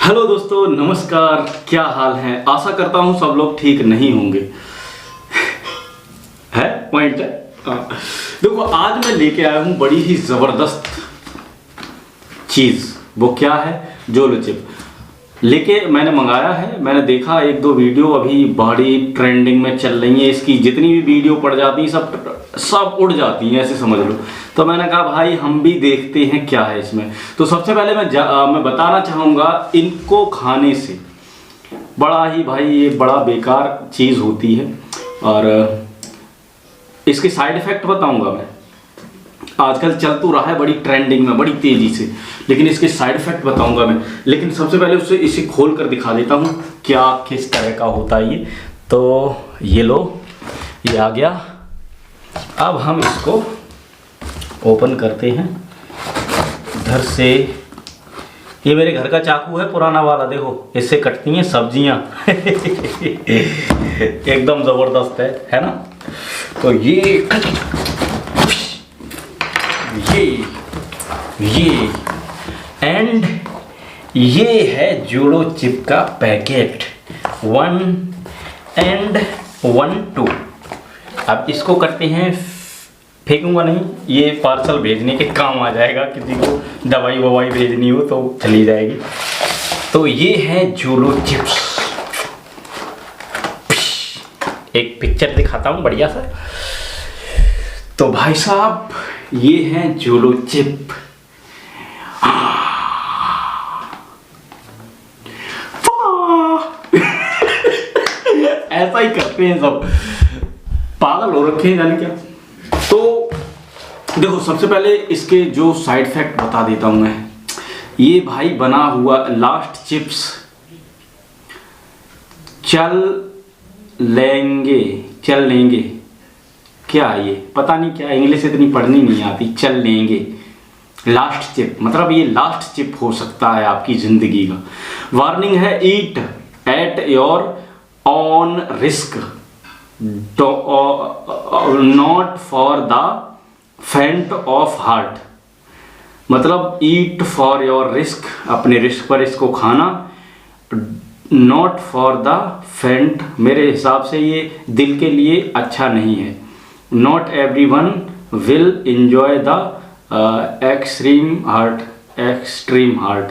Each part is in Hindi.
हेलो दोस्तों, नमस्कार। क्या हाल है? आशा करता हूँ सब लोग ठीक नहीं होंगे। है पॉइंट है। देखो, आज मैं लेके आया हूँ बड़ी ही जबरदस्त चीज। वो क्या है? जोलो चिप लेके मैंने मंगाया है। मैंने देखा एक दो वीडियो अभी बड़ी ट्रेंडिंग में चल रही है। इसकी जितनी भी वीडियो पड़ जाती है सब उड़ जाती हैं, ऐसे समझ लो। तो मैंने कहा भाई हम भी देखते हैं क्या है इसमें। तो सबसे पहले मैं बताना चाहूँगा, इनको खाने से बड़ा ही भाई ये बड़ा बेकार चीज़ होती है। और इसके साइड इफ़ेक्ट बताऊँगा मैं। आजकल चल तो रहा है बड़ी ट्रेंडिंग में, बड़ी तेज़ी से, लेकिन इसके साइड इफ़ेक्ट बताऊँगा मैं। लेकिन सबसे पहले उससे इसे खोल कर दिखा देता हूँ क्या किस तरह का होता है ये। तो ये लो, ये आ गया। अब हम इसको ओपन करते हैं इधर से। ये मेरे घर का चाकू है, पुराना वाला। देखो, इससे कटती हैं सब्जियां। एकदम ज़बरदस्त है ना। तो ये एंड ये है जोलो चिप का पैकेट 1 and 1 2। अब इसको करते हैं, फेंकूंगा नहीं, ये पार्सल भेजने के काम आ जाएगा। किसी को दवाई ववाई भेजनी हो तो चली जाएगी। तो ये है जोलो चिप्स। एक पिक्चर दिखाता हूँ बढ़िया सा। तो भाई साहब, ये है जोलो चिप। ऐसा ही करते हैं सब, पागल हो रखे हैं जाने क्या। तो देखो, सबसे पहले इसके जो साइड इफेक्ट बता देता हूं मैं। ये भाई बना हुआ लास्ट चिप्स चल लेंगे क्या ये पता नहीं क्या, इंग्लिश इतनी पढ़नी नहीं आती। चल लेंगे लास्ट चिप, मतलब ये लास्ट चिप हो सकता है आपकी जिंदगी का। वार्निंग है, eat at your own risk, not for the faint of heart. मतलब ईट फॉर योर रिस्क, अपने रिस्क पर इसको खाना। नॉट फॉर द फेंट, मेरे हिसाब से ये दिल के लिए अच्छा नहीं है। Not everyone will enjoy the extreme heart.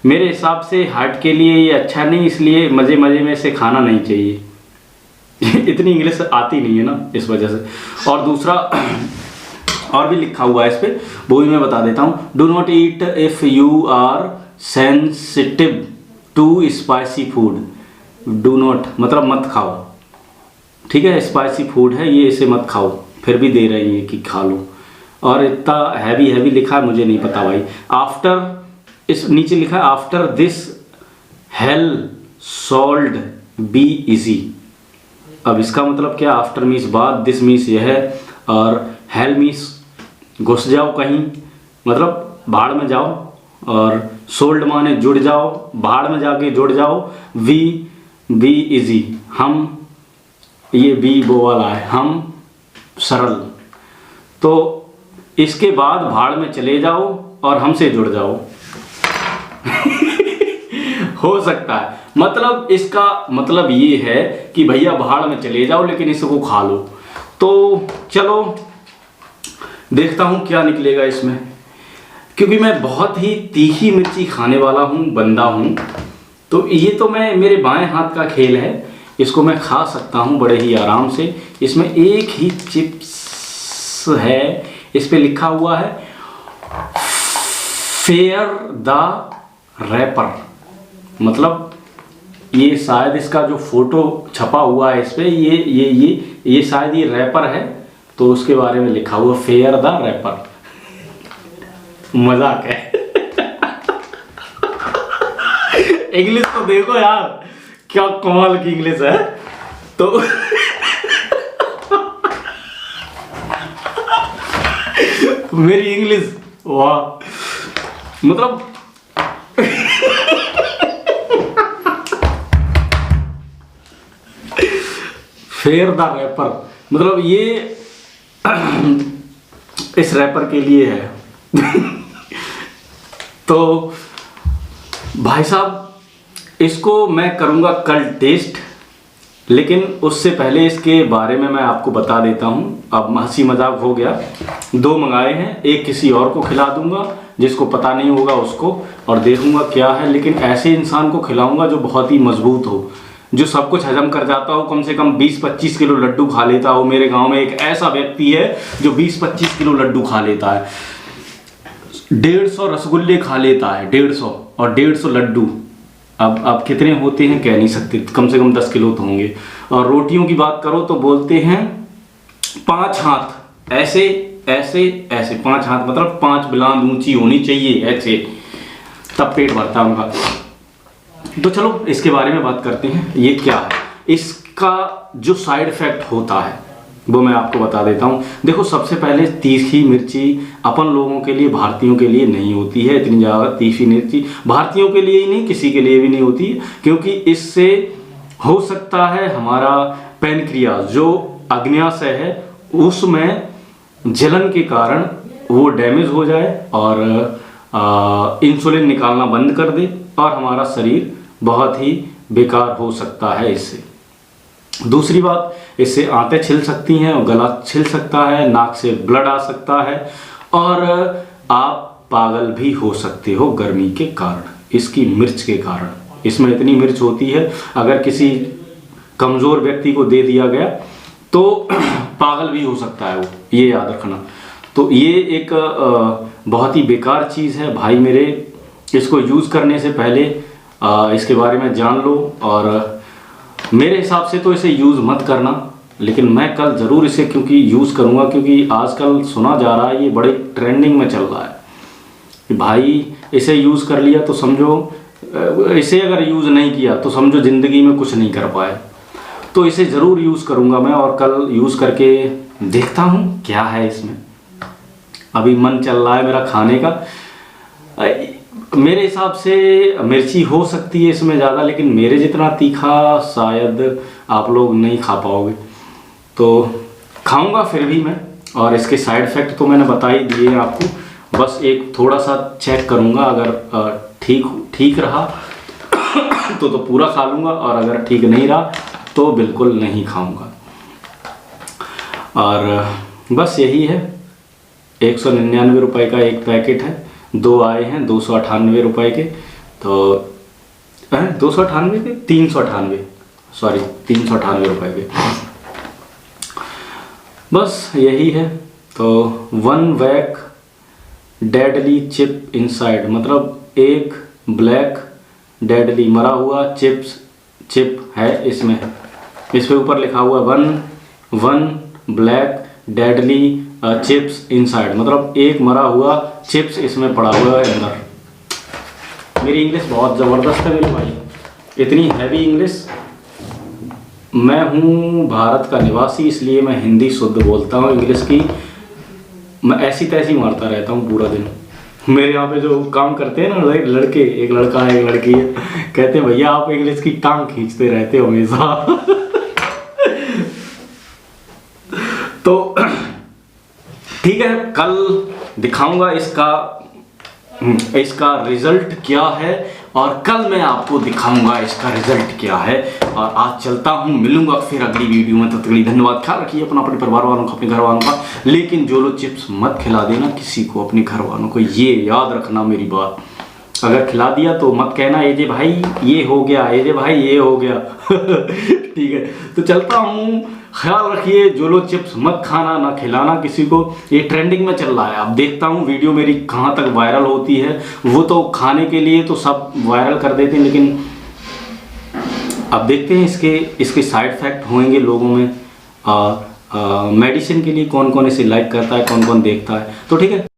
मेरे हिसाब से हार्ट के लिए ये अच्छा नहीं, इसलिए मज़े में इसे खाना नहीं चाहिए। इतनी इंग्लिश आती नहीं है ना, इस वजह से। और दूसरा और भी लिखा हुआ है इस पर, वो भी मैं बता देता हूँ। Do not eat if you are sensitive to spicy food. Do not मतलब मत खाओ, ठीक है। स्पाइसी फूड है ये, इसे मत खाओ। फिर भी दे रही है कि खा लो। और इतना हैवी लिखा है, मुझे नहीं पता भाई। आफ्टर, इस नीचे लिखा है after this he'll should be easy. अब इसका मतलब क्या? आफ्टर मीन्स बाद, दिस मीन्स यह है, और हेल मीन्स घुस जाओ कहीं, मतलब भाड़ में जाओ। और सोल्ड माने जुड़ जाओ, भाड़ में जाके जुड़ जाओ। बी इजी, हम, ये बी वो वाला है, हम सरल। तो इसके बाद भाड़ में चले जाओ और हमसे जुड़ जाओ। हो सकता है, मतलब इसका मतलब ये है कि भैया भाड़ में चले जाओ, लेकिन इसको खा लो। तो चलो देखता हूं क्या निकलेगा इसमें, क्योंकि मैं बहुत ही तीखी मिर्ची खाने वाला बंदा हूं। तो ये तो मैं, मेरे बाएं हाथ का खेल है, इसको मैं खा सकता हूं बड़े ही आराम से। इसमें एक ही चिप्स है, इस पे लिखा हुआ है फेयर द रैपर। मतलब ये शायद इसका जो फोटो छपा हुआ है इस पे, ये शायद ये रैपर है, तो उसके बारे में लिखा हुआ फेयर द रैपर। मजाक है। इंग्लिश तो देखो यार, क्या कमाल की इंग्लिश है। तो मेरी इंग्लिश वाह, मतलब फेयर द रैपर, मतलब ये इस रैपर के लिए है। तो भाई साहब इसको मैं करूँगा कल टेस्ट, लेकिन उससे पहले इसके बारे में मैं आपको बता देता हूँ। अब हंसी मजाक हो गया, 2 मंगाए हैं, एक किसी और को खिला दूंगा जिसको पता नहीं होगा उसको, और देखूंगा क्या है। लेकिन ऐसे इंसान को खिलाऊंगा जो बहुत ही मजबूत हो, जो सब कुछ हजम कर जाता हो, कम से कम 20-25 किलो लड्डू खा लेता हो। मेरे गांव में एक ऐसा व्यक्ति है जो 20-25 किलो लड्डू खा लेता है, 150 रसगुल्ले खा लेता है, 150 और 150 लड्डू। अब कितने होते हैं कह नहीं सकते, कम से कम 10 किलो तो होंगे। और रोटियों की बात करो तो बोलते हैं 5 हाथ, ऐसे ऐसे ऐसे 5 हाथ, मतलब 5 बिलांद ऊंची होनी चाहिए ऐसे, तब पेट भरता है उनका। तो चलो इसके बारे में बात करते हैं, ये क्या है, इसका जो साइड इफेक्ट होता है वो मैं आपको बता देता हूँ। देखो, सबसे पहले तीखी मिर्ची अपन लोगों के लिए, भारतीयों के लिए नहीं होती है। इतनी ज़्यादा तीखी मिर्ची भारतीयों के लिए ही नहीं, किसी के लिए भी नहीं होती है, क्योंकि इससे हो सकता है हमारा पैनक्रियाज जो अग्न्याशय है उसमें जलन के कारण वो डैमेज हो जाए और इंसुलिन निकालना बंद कर दे और हमारा शरीर बहुत ही बेकार हो सकता है इससे। दूसरी बात, इससे आंतें छिल सकती हैं और गला छिल सकता है, नाक से ब्लड आ सकता है और आप पागल भी हो सकते हो गर्मी के कारण, इसकी मिर्च के कारण। इसमें इतनी मिर्च होती है, अगर किसी कमज़ोर व्यक्ति को दे दिया गया तो पागल भी हो सकता है वो, ये याद रखना। तो ये एक बहुत ही बेकार चीज़ है भाई मेरे। इसको यूज़ करने से पहले इसके बारे में जान लो, और मेरे हिसाब से तो इसे यूज़ मत करना, लेकिन मैं कल ज़रूर इसे क्योंकि यूज़ करूँगा, क्योंकि आजकल सुना जा रहा है ये बड़े ट्रेंडिंग में चल रहा है कि भाई इसे यूज़ कर लिया तो समझो, इसे अगर यूज़ नहीं किया तो समझो ज़िंदगी में कुछ नहीं कर पाए। तो इसे ज़रूर यूज़ करूँगा मैं, और कल यूज़ करके देखता हूँ क्या है इसमें। अभी मन चल रहा है मेरा खाने का। मेरे हिसाब से मिर्ची हो सकती है इसमें ज़्यादा, लेकिन मेरे जितना तीखा शायद आप लोग नहीं खा पाओगे, तो खाऊंगा फिर भी मैं। और इसके साइड इफ़ेक्ट तो मैंने बता ही दिए हैं आपको, बस एक थोड़ा सा चेक करूंगा, अगर ठीक रहा तो पूरा खा लूँगा, और अगर ठीक नहीं रहा तो बिल्कुल नहीं खाऊंगा। और बस यही है, 199 रुपये का एक पैकेट है, 2 आए हैं 298 रुपये के, तो 298 के 398, सॉरी 398 रुपये के, बस यही है। तो 1 वैक डेडली चिप इनसाइड, मतलब एक ब्लैक डेडली मरा हुआ चिप है इसमें, इस पे ऊपर लिखा हुआ 1 ब्लैक डेडली चिप्स इनसाइड, मतलब एक मरा हुआ चिप्स इसमें पड़ा हुआ है अंदर। मेरी इंग्लिश बहुत ज़बरदस्त है मेरे भाई, इतनी हैवी इंग्लिश। मैं हूँ भारत का निवासी, इसलिए मैं हिंदी शुद्ध बोलता हूँ, इंग्लिश की मैं ऐसी तैसी मारता रहता हूँ पूरा दिन। मेरे यहाँ पे जो काम करते हैं ना लड़के, एक लड़का है एक लड़की है, कहते हैं भैया आप इंग्लिश की टांग खींचते रहते हो हमेशा। तो ठीक है, कल दिखाऊंगा इसका रिजल्ट क्या है, और कल मैं आपको दिखाऊंगा इसका रिजल्ट क्या है। और आज चलता हूँ, मिलूंगा फिर अगली वीडियो में। तब तक के लिए धन्यवाद, ख्याल रखिए अपना, अपने परिवार वालों का, अपने घर वालों का। लेकिन जो लोग चिप्स मत खिला देना किसी को, अपने घर वालों को, ये याद रखना मेरी बात। अगर खिला दिया तो मत कहना ये जे भाई ये हो गया, ये जे भाई ये हो गया। ठीक है, तो चलता हूँ, ख्याल रखिए। जो लोग चिप्स मत खाना, ना खिलाना किसी को, ये ट्रेंडिंग में चल रहा है। अब देखता हूँ वीडियो मेरी कहाँ तक वायरल होती है। वो तो खाने के लिए तो सब वायरल कर देते हैं, लेकिन अब देखते हैं इसके साइड इफेक्ट होंगे लोगों में। मेडिसिन के लिए कौन कौन इसे लाइक करता है, कौन कौन देखता है। तो ठीक है।